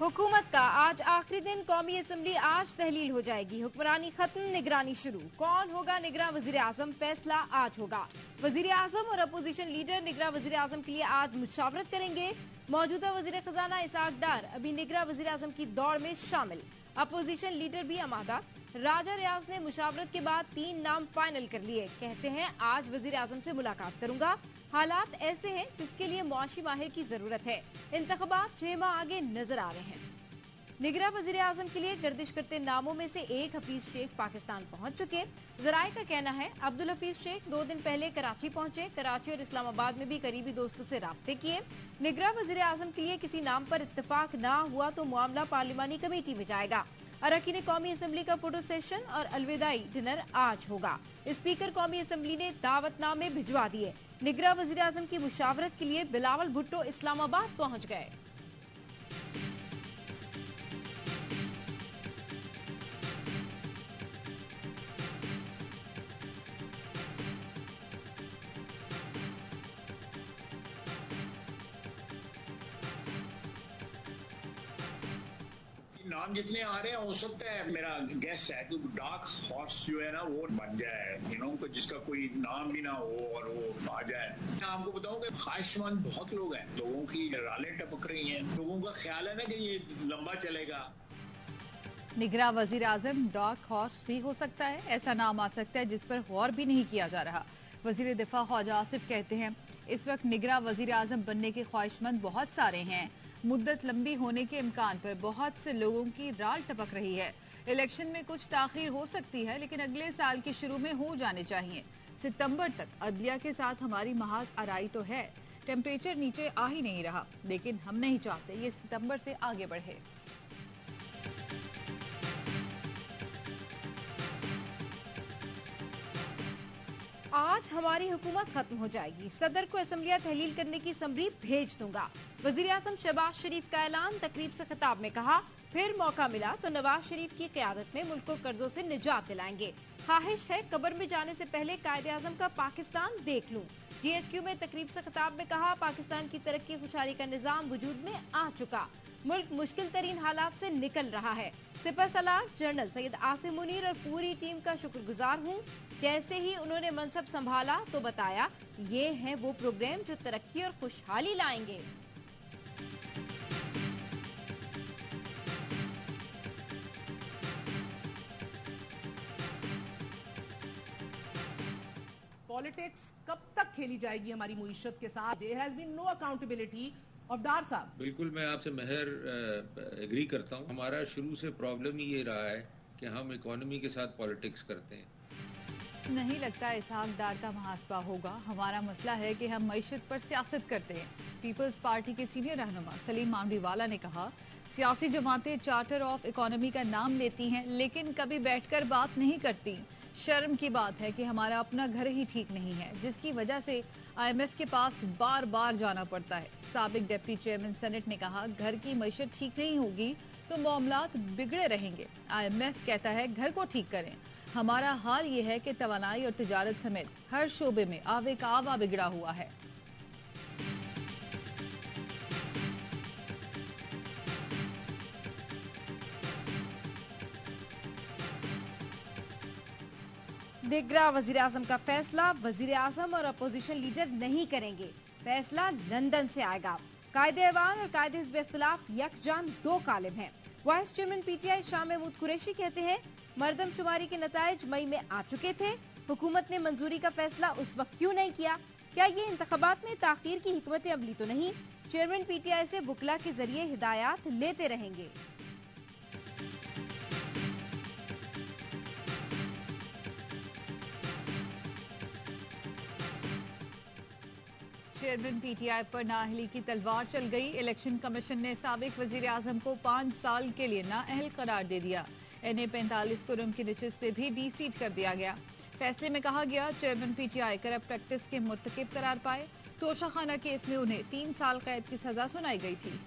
हुकूमत का आज आखिरी दिन। कौमी असम्बली आज तहलील हो जाएगी। हुक्मरानी खत्म, निगरानी शुरू। कौन होगा निगरान वजीर आजम, फैसला आज होगा। वजीर आजम और अपोजिशन लीडर निगरान वजीर आजम के लिए आज मुशावरत करेंगे। मौजूदा वजीर खजाना इसहाक डार अभी निगरान वजीर आजम की दौड़ में शामिल। अपोजिशन लीडर भी आमादा। राजा रियाज ने मुशावरत के बाद 3 नाम फाइनल कर लिए। कहते हैं आज वजीर आजम से मुलाकात करूंगा। हालात ऐसे हैं जिसके लिए मुआशी माहिर की जरूरत है। इंतखाबात 6 माह आगे नजर आ रहे हैं। निगरान वजीर आजम के लिए गर्दिश करते नामों में से एक हफीज शेख पाकिस्तान पहुंच चुके। जराये का कहना है अब्दुल हफीज शेख 2 दिन पहले कराची पहुंचे। कराची और इस्लामाबाद में भी करीबी दोस्तों से राब्ते किए। निगरान वजीर आजम के लिए किसी नाम पर इत्तेफाक ना हुआ तो मामला पार्लिमानी कमेटी में जाएगा। अरकान कौमी असम्बली का फोटो सेशन और अलविदाई डिनर आज होगा। स्पीकर कौमी असम्बली ने दावतनामे भिजवा दिए। निगरान वजीर आजम की मुशावरत के लिए बिलावल भुट्टो इस्लामाबाद पहुंच गए। नाम जितने आ रहे हैं हो सकता है, मेरा गैस है कि डार्क हॉर्स जो है ना वो बन जाए, जिसका कोई नाम भी ना हो और वो आ जाए। मैं आपको बताऊं कि ख्वाहिशमंद बहुत लोग हैं, लोगों की रालें टपक रही हैं, लोगों का ख्याल है ना कि ये लंबा चलेगा। निगरान वजीर आजम डार्क हॉर्स भी हो सकता है, ऐसा नाम आ सकता है जिस पर गौर भी नहीं किया जा रहा। वजीर दिफा ख्वाजा आसिफ कहते हैं इस वक्त निगरान वजीर आजम बनने के ख्वाहिशमंद बहुत सारे हैं। मुद्दत लंबी होने के इम्कान पर बहुत से लोगों की राल टपक रही है। इलेक्शन में कुछ ताखीर हो सकती है लेकिन अगले साल के शुरू में हो जाने चाहिए। सितंबर तक अदलिया के साथ हमारी महाज आराई तो है। टेम्परेचर नीचे आ ही नहीं रहा, लेकिन हम नहीं चाहते ये सितंबर से आगे बढ़े। आज हमारी हुकूमत खत्म हो जाएगी। सदर को असम्बलियां तहलील करने की समरी भेज दूंगा। वजीर आजम शहबाज शरीफ का ऐलान। तकरीब से खिताब में कहा फिर मौका मिला तो नवाज शरीफ की क़यादत में मुल्क को कर्जों से निजात दिलाएंगे। ख्वाहिश है कब्र में जाने से पहले कायदे आजम का पाकिस्तान देख लूं। GHQ में तकरीब से खिताब में कहा पाकिस्तान की तरक्की खुशहाली का निजाम वजूद में आ चुका। मुल्क मुश्किल तरीन हालात से निकल रहा है। सिपह सलार जनरल सैयद आसिम मुनीर और पूरी टीम का शुक्रगुजार हूँ। जैसे ही उन्होंने मनसब संभाला तो बताया ये हैं वो प्रोग्राम जो तरक्की और खुशहाली लाएंगे। पॉलिटिक्स कब तक खेली जाएगी हमारी मुईशत के साथ? There has been no accountability of Dar साहब। बिल्कुल, मैं आपसे महर एग्री करता हूँ। हमारा शुरू से प्रॉब्लम ही ये रहा है कि हम इकोनॉमी के साथ पॉलिटिक्स करते हैं। नहीं लगता इसहाक डार का मुहासबा होगा। हमारा मसला है कि हम मईशत पर सियासत करते हैं। पीपल्स पार्टी के सीनियर रहनुमा सलीम मांडीवाला ने कहा सियासी जमातें चार्टर ऑफ इकोनॉमी का नाम लेती हैं लेकिन कभी बैठकर बात नहीं करती। शर्म की बात है कि हमारा अपना घर ही ठीक नहीं है जिसकी वजह से IMF के पास बार बार जाना पड़ता है। साबिक डिप्टी चेयरमैन सेनेट ने कहा घर की मईशत ठीक नहीं होगी तो मामलात बिगड़े रहेंगे। IMF कहता है घर को ठीक करें। हमारा हाल ये है कि तवानाई और तिजारत समेत हर शोबे में आवे का आवा बिगड़ा हुआ है। निगरान वजीर आजम का फैसला वजीर आजम और अपोजिशन लीडर नहीं करेंगे। फैसला लंदन से आएगा। कायदे ऐवान और कायदे हिज़्ब इख्तिलाफ यकजान 2 कालिम हैं। Vice chairman PTI Shah Mahmood Qureshi कहते हैं मरदमशुमारी के नताइज मई में आ चुके थे। हुकूमत ने मंजूरी का फैसला उस वक्त क्यों नहीं किया? क्या ये इंतखाबात में ताखीर की हिकमत अमली तो नहीं? चेयरमैन PTI से बुकला के जरिए हिदायत लेते रहेंगे। चेयरमैन PTI पर नाअहली की तलवार चल गई। इलेक्शन कमीशन ने साबिक वजीर आजम को 5 साल के लिए नाअहल करार दे दिया। NA 45 को उनकी नशिस्त से भी डीसीट कर दिया गया। फैसले में कहा गया चेयरमैन PTI करप्ट प्रैक्टिस के मुर्तकिब करार पाए। तोशाखाना केस में उन्हें 3 साल कैद की सजा सुनाई गई थी।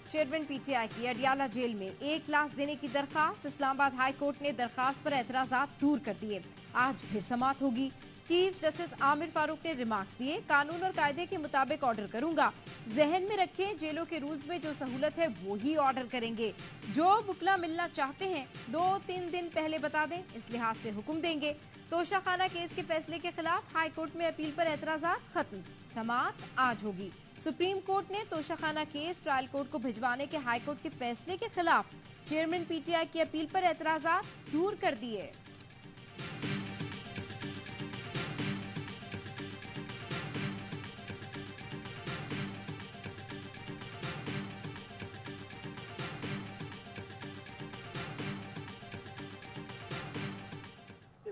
चेयरमैन PTI की अडियाला जेल में 1 लाख देने की दरखास्त। इस्लामाबाद हाई कोर्ट ने दरखास्त पर एतराजात दूर कर दिए। आज फिर समाअत होगी। चीफ जस्टिस आमिर फारूक ने रिमार्क्स दिए, कानून और कायदे के मुताबिक ऑर्डर करूंगा। जहन में रखें, जेलों के रूल्स में जो सहूलत है वो ही ऑर्डर करेंगे। जो वुकला मिलना चाहते हैं 2-3 दिन पहले बता दें, इस लिहाज से हुक्म देंगे। तोशाखाना केस के फैसले के खिलाफ हाई कोर्ट में अपील पर एतराजात खत्म। समाअत आज होगी। सुप्रीम कोर्ट ने तोशाखाना केस ट्रायल कोर्ट को भिजवाने के हाई कोर्ट के फैसले के खिलाफ चेयरमैन पीटीआई की अपील पर एतराजात दूर कर दिए।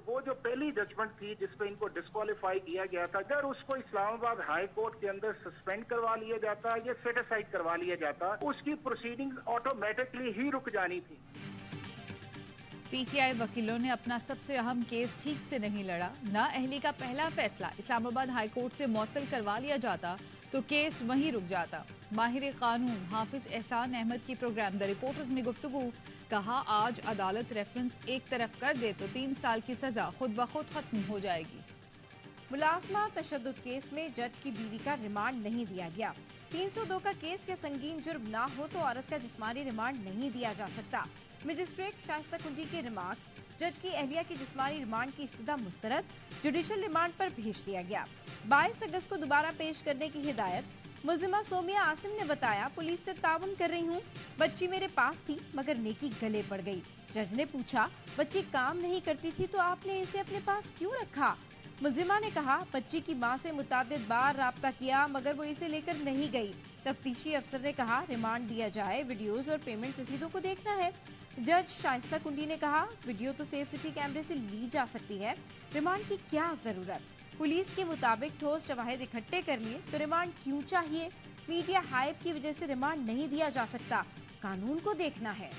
वो जो पहली जजमेंट थी जिसपे इनको डिस्क्वालीफाई किया गया था, अगर उसको इस्लामाबाद हाई कोर्ट के अंदर सस्पेंड करवा लिया जाता या सेट असाइड करवा लिया जाता, उसकी प्रोसीडिंग्स ऑटोमेटिकली ही रुक जानी थी। पीटीआई वकीलों ने अपना सबसे अहम केस ठीक से नहीं लड़ा। नाअहली का पहला फैसला इस्लामाबाद हाई कोर्ट से मुअत्तल करवा लिया जाता तो केस वहीं रुक जाता। माहिर कानून हाफिज एहसान अहमद की प्रोग्राम द रिपोर्टर्स में गुफ्तगू, कहा आज अदालत रेफरेंस एक तरफ कर दे तो 3 साल की सजा खुद ब खुद खत्म हो जाएगी। मुलाजमा तशद्दुद केस में जज की बीवी का रिमांड नहीं दिया गया। 302 का केस या संगीन जुर्म ना हो तो औरत का जिस्मानी रिमांड नहीं दिया जा सकता। मजिस्ट्रेट शाइस्ता कुंडी के रिमार्क्स, जज की अहलिया की जिस्मानी रिमांड की इस्तदा मुस्तरद, जुडिशल रिमांड पर भेज दिया गया। 22 अगस्त को दोबारा पेश करने की हिदायत। मुलजिमा सोमिया आसिम ने बताया, पुलिस से ताउन कर रही हूँ, बच्ची मेरे पास थी मगर नेकी गले पड़ गई। जज ने पूछा, बच्ची काम नहीं करती थी तो आपने इसे अपने पास क्यों रखा? मुलजिमा ने कहा, बच्ची की मां से मुतादिद बार राब्ता किया मगर वो इसे लेकर नहीं गई। तफ्तीशी अफसर ने कहा, रिमांड दिया जाए, वीडियोस और पेमेंट रसीदों को देखना है। जज शाइस्ता कुंडी ने कहा, वीडियो तो सेफ सिटी कैमरे से ली जा सकती है, रिमांड की क्या जरूरत? पुलिस के मुताबिक ठोस शवाहिद इकट्ठे कर लिए तो रिमांड क्यों चाहिए? मीडिया हाइप की वजह से रिमांड नहीं दिया जा सकता, कानून को देखना है।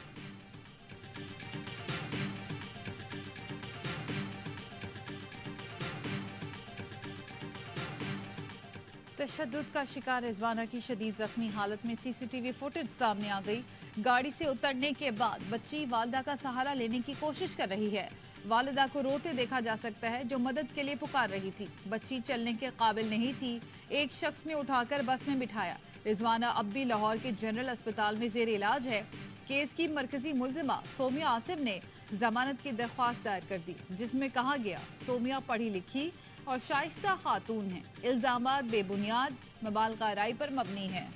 तशद्दुद का शिकार रिजवाना की शदीद जख्मी हालत में सीसीटीवी फुटेज सामने आ गई। गाड़ी से उतरने के बाद बच्ची वालिदा का सहारा लेने की कोशिश कर रही है। वालिदा को रोते देखा जा सकता है जो मदद के लिए पुकार रही थी। बच्ची चलने के काबिल नहीं थी। एक शख्स ने उठाकर बस में बिठाया। रिजवाना अब भी लाहौर के जनरल अस्पताल में जेर इलाज है। केस की मरकजी मुलजिमा सोमिया आसिम ने जमानत की दरख्वास्त दायर कर दी, जिसमें कहा गया सोमिया पढ़ी लिखी और शाइस्ता खातून है, इल्जामात बेबुनियाद, मुबालगा राय पर मबनी है।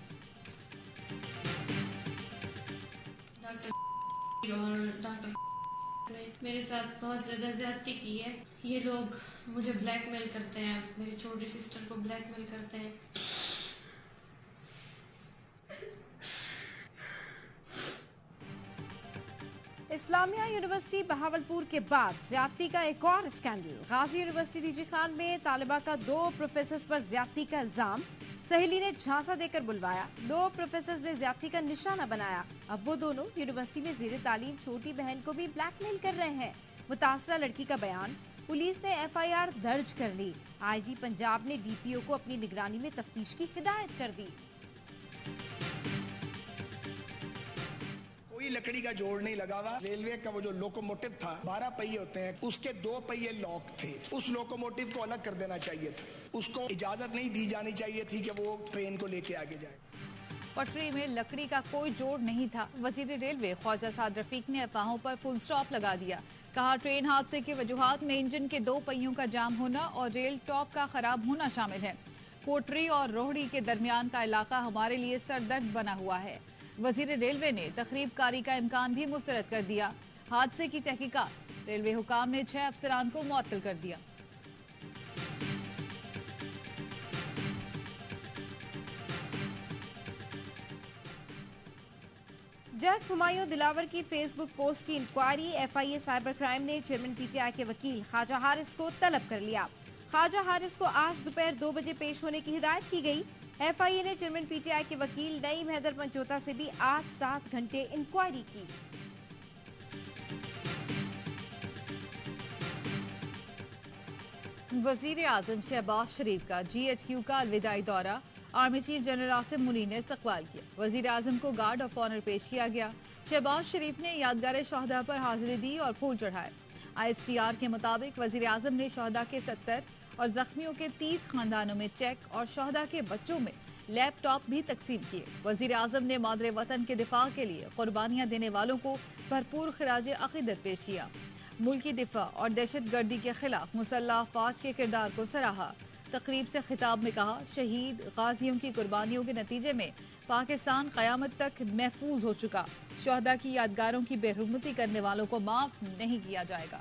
डॉक्टर ने मेरे साथ बहुत ज्यादा ज्यादती की है। ये लोग मुझे ब्लैकमेल करते हैं, मेरी छोटी सिस्टर को ब्लैकमेल करते हैं। इस्लामिया यूनिवर्सिटी बहावलपुर के बाद ज्यादती का एक और स्कैंडल। गाजी यूनिवर्सिटी डीजी खान में तालिबा का 2 प्रोफेसर्स पर ज्यादती का इल्जाम। सहेली ने झांसा देकर बुलवाया, 2 प्रोफेसर्स ने ज्यादती का निशाना बनाया। अब वो दोनों यूनिवर्सिटी में जेर तालीम छोटी बहन को भी ब्लैकमेल कर रहे हैं। मुतासरा लड़की का बयान, पुलिस ने FIR दर्ज कर ली। IG पंजाब ने DPO को अपनी निगरानी में तफ्तीश की हिदायत कर दी। कोई लकड़ी का जोड़ नहीं लगा हुआ। रेलवे का वो जो लोकोमोटिव था, 12 पहिए होते हैं, उसके 2 पहिए लॉक थे। उस लोकोमोटिव को अलग कर देना चाहिए था। उसको इजाजत नहीं दी जानी चाहिए थी कि वो ट्रेन को लेके आगे जाए। पटरी में लकड़ी का कोई जोड़ नहीं था। वजीर रेलवे ख्वाजा साद रफीक ने अफवाहों पर फुल स्टॉप लगा दिया। कहा, ट्रेन हादसे की वजूहात में इंजन के 2 पहियों का जाम होना और रेल टॉप का खराब होना शामिल है। कोटरी और रोहड़ी के दरमियान का इलाका हमारे लिए सरदर्द बना हुआ है। वजीर रेलवे ने तखरीब कारी का इम्कान भी मुस्तरद कर दिया। हादसे की तहकीकात, रेलवे हुकाम ने 6 अफसरान को मुअत्तल कर दिया। जज हुमायूं दिलावर की फेसबुक पोस्ट की इंक्वायरी FIA साइबर क्राइम ने चेयरमैन PTI के वकील ख्वाजा हारिस को तलब कर लिया। ख्वाजा हारिस को आज दोपहर 2 बजे पेश होने की हिदायत की गई। FIA ने चेयरमैन PTI के वकील नईम हैदर पंचोता से भी 8-7 घंटे इंक्वायरी की। वजीर आजम शहबाज शरीफ का GHQ का अलविदाई दौरा, आर्मी चीफ जनरल आसिम मुनी ने इस्तकबाल किया। वजीर आजम को गार्ड ऑफ ऑनर पेश किया गया। शहबाज शरीफ ने यादगार शहदा पर हाजिरी दी और फूल चढ़ाए। ISPR के मुताबिक वजीर आजम ने शहदा के 70 और जख्मियों के 30 खानदानों में चेक और शहदा के बच्चों में लैपटॉप भी तकसीम किए। वजीर आजम ने मादरे वतन के दिफा के लिए कुर्बानियां देने वालों को भरपूर खिराज अकीदत पेश किया। मुल्की दिफा और दहशत गर्दी के खिलाफ मुसल्लह अफवाज के किरदार को सराहा। तकरीब से खिताब में कहा, शहीद गाजियों की कुर्बानियों के नतीजे में पाकिस्तान कयामत तक महफूज हो चुका। शहदा की यादगारों की बेहुरमती करने वालों को माफ नहीं किया जाएगा।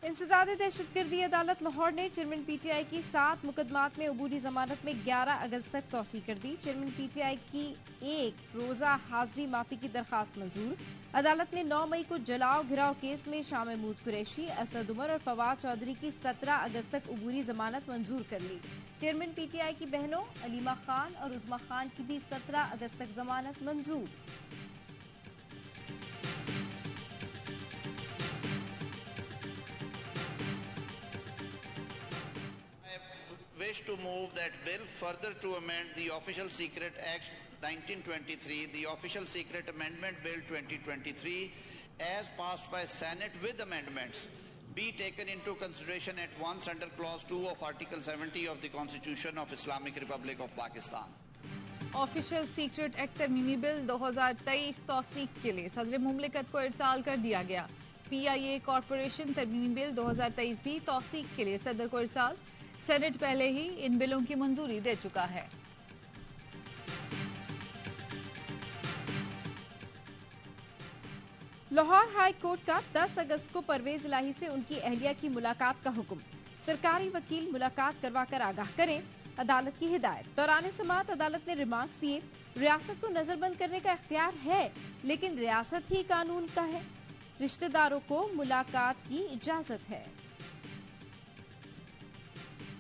इंसदाद दहशतगर्दी अदालत लाहौर ने चेयरमैन PTI की 7 मुकदमात में अबूरी जमानत में 11 अगस्त तक तौसी कर दी। चेयरमैन PTI की 1 रोजा हाजिरी माफी की दरखास्त मंजूर। अदालत ने 9 मई को जलाओ घिराव केस में शाह महमूद कुरैशी, असद उमर और फवाद चौधरी की 17 अगस्त तक अबूरी जमानत मंजूर कर ली। चेयरमैन PTI की बहनों अलीमा खान और उज़मा खान की भी 17 अगस्त तक जमानत मंजूर। Wish to move that bill further to amend the Official Secret Act 1923, the Official Secret Amendment Bill 2023, as passed by Senate with amendments, be taken into consideration at once under Clause 2 of Article 70 of the Constitution of Islamic Republic of Pakistan. Official secret act तरमीमी bill 2023 तौसीक के लिए सदर मुमलिकत को इरसाल कर दिया गया। PIA corporation तरमीमी bill 2023 भी तौसीक के लिए सदर को इरसाल। सेनेट पहले ही इन बिलों की मंजूरी दे चुका है। लाहौर हाई कोर्ट का 10 अगस्त को परवेज इलाही से उनकी अहलिया की मुलाकात का हुक्म। सरकारी वकील मुलाकात करवाकर आगाह करें, अदालत की हिदायत। दौरान समाअत अदालत ने रिमार्क्स दिए, रियासत को नजरबंद करने का इख्तियार है, लेकिन रियासत ही कानून का है। रिश्तेदारों को मुलाकात की इजाजत है।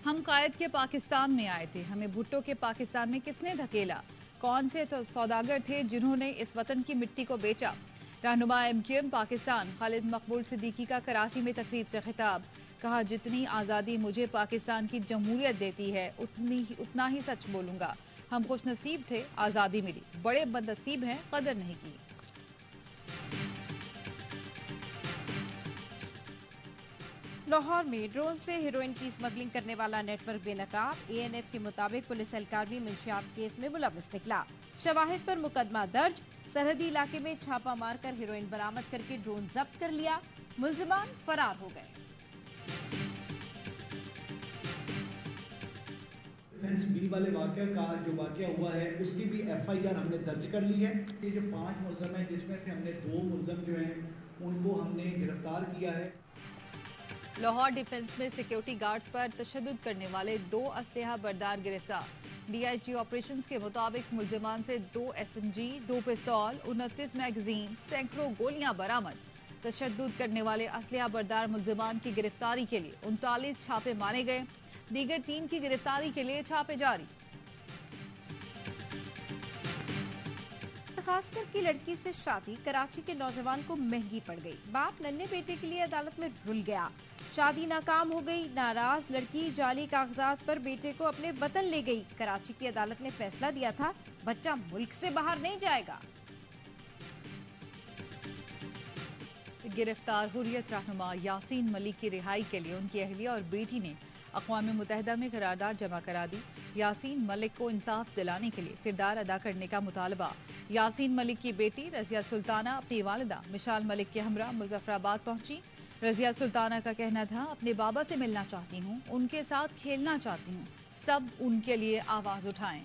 हम कायद के पाकिस्तान में आए थे, हमें भुट्टो के पाकिस्तान में किसने धकेला? कौन से सौदागर थे जिन्होंने इस वतन की मिट्टी को बेचा? रहनुमा MQM पाकिस्तान खालिद मकबूल सिद्दीकी का कराची में तकरीब से खिताब। कहा, जितनी आज़ादी मुझे पाकिस्तान की जमहूरियत देती है उतना ही सच बोलूंगा। हम खुश नसीब थे, आज़ादी मिली। बड़े बदनसीब हैं, कदर नहीं की। लाहौर में ड्रोन से हेरोइन की स्मगलिंग करने वाला नेटवर्क बेनकाब। ANF के मुताबिक पुलिस एहलकार भी मंशियात केस में मुलव्वस निकला। शवाहिद पर मुकदमा दर्ज। सरहदी इलाके में छापा मारकर हेरोइन बरामद करके ड्रोन जब्त कर लिया। मुल्जिमान फरार हो गए। डिफेंस बिल वाले वाक़या का जो वाक़या हुआ है उसकी भी FIR हमने दर्ज कर ली है। ये जो 5 मुल्ज़म हैं जिसमें से हमने 2 मुल्ज़म जो हैं उनको हमने गिरफ्तार किया है। लाहौर डिफेंस में सिक्योरिटी गार्ड्स पर तशद्दुद करने वाले 2 असलहा बरदार गिरफ्तार। DIG ऑपरेशंस के मुताबिक मुल्जिमान से 2 SMG, 2 पिस्तौल, 29 मैगजीन, सैकड़ों गोलियां बरामद। तशद्दुद करने वाले असलहा बरदार मुल्जिमान की गिरफ्तारी के लिए 39 छापे मारे गए। दीगर 3 की गिरफ्तारी के लिए छापे जारी। खासकर की लड़की से शादी कराची के नौजवान को महंगी पड़ गई। बाप नन्हे बेटे के लिए अदालत में रुल गया। शादी नाकाम हो गई। नाराज लड़की जाली कागजात पर बेटे को अपने वतन ले गई। कराची की अदालत ने फैसला दिया था, बच्चा मुल्क से बाहर नहीं जाएगा। गिरफ्तार हुर्रियत रहनुमा यासीन मलिक की रिहाई के लिए उनकी अहलिया और बेटी ने अक़वाम मुत्तहिदा में करारदाद जमा करा दी। यासीन मलिक को इंसाफ दिलाने के लिए किरदार अदा करने का मुतालबा। यासीन मलिक की बेटी रज़िया सुल्ताना अपनी वालिदा मिशाल मलिक के हमरा मुजफ्फराबाद पहुंची। रज़िया सुल्ताना का कहना था, अपने बाबा से मिलना चाहती हूँ, उनके साथ खेलना चाहती हूँ, सब उनके लिए आवाज उठाएं।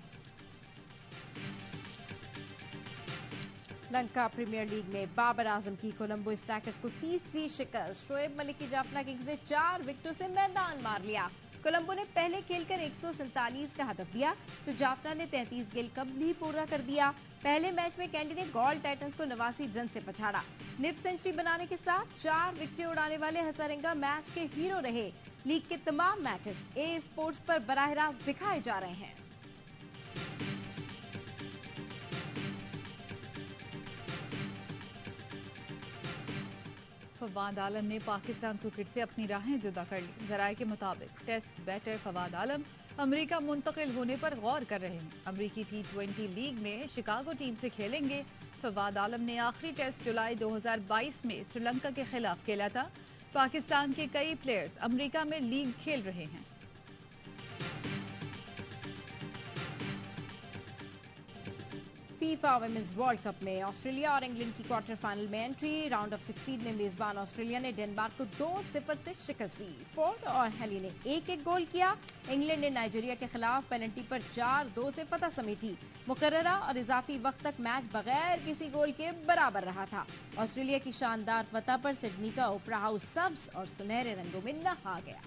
लंका प्रीमियर लीग में बाबर आजम की कोलंबो स्ट्राइकर्स को तीसरी शिकस्त। शोएब मलिक की जाफना किंग्स ने 4 विकेटों से मैदान मार लिया। कोलंबो ने पहले खेलकर 147 का हदफ दिया, तो जाफना ने 33 गेंद कम भी पूरा कर दिया। पहले मैच में कैंडी ने गॉल टाइटंस को 89 रन से पछाड़ा। निफ सेंचुरी बनाने के साथ 4 विकेटें उड़ाने वाले हसरंगा मैच के हीरो रहे। लीग के तमाम मैचेस ए स्पोर्ट्स पर बराह रास्त दिखाए जा रहे हैं। फवाद आलम ने पाकिस्तान क्रिकेट से अपनी राहें जुदा कर ली। जराये के मुताबिक टेस्ट बैटर फवाद आलम अमेरिका मुंतकिल होने पर गौर कर रहे हैं। अमेरिकी T20 लीग में शिकागो टीम से खेलेंगे। फवाद आलम ने आखिरी टेस्ट जुलाई 2022 में श्रीलंका के खिलाफ खेला था। पाकिस्तान के कई प्लेयर्स अमेरिका में लीग खेल रहे हैं। फीफा वुमेन्स वर्ल्ड कप में ऑस्ट्रेलिया और इंग्लैंड की क्वार्टर फाइनल में एंट्री। राउंड ऑफ 16 में मेजबान ऑस्ट्रेलिया ने डेनमार्क को 2-0 से शिकस्त दी। फोर्ड और हेली ने एक गोल किया। इंग्लैंड ने नाइजीरिया के खिलाफ पेनल्टी पर 4-2 से फतह समेटी। मुकर्ररा और इजाफी वक्त तक मैच बगैर किसी गोल के बराबर रहा था। ऑस्ट्रेलिया की शानदार फतह पर सिडनी का ओपरा हाउस सब्ज और सुनहरे रंगों में नहा गया।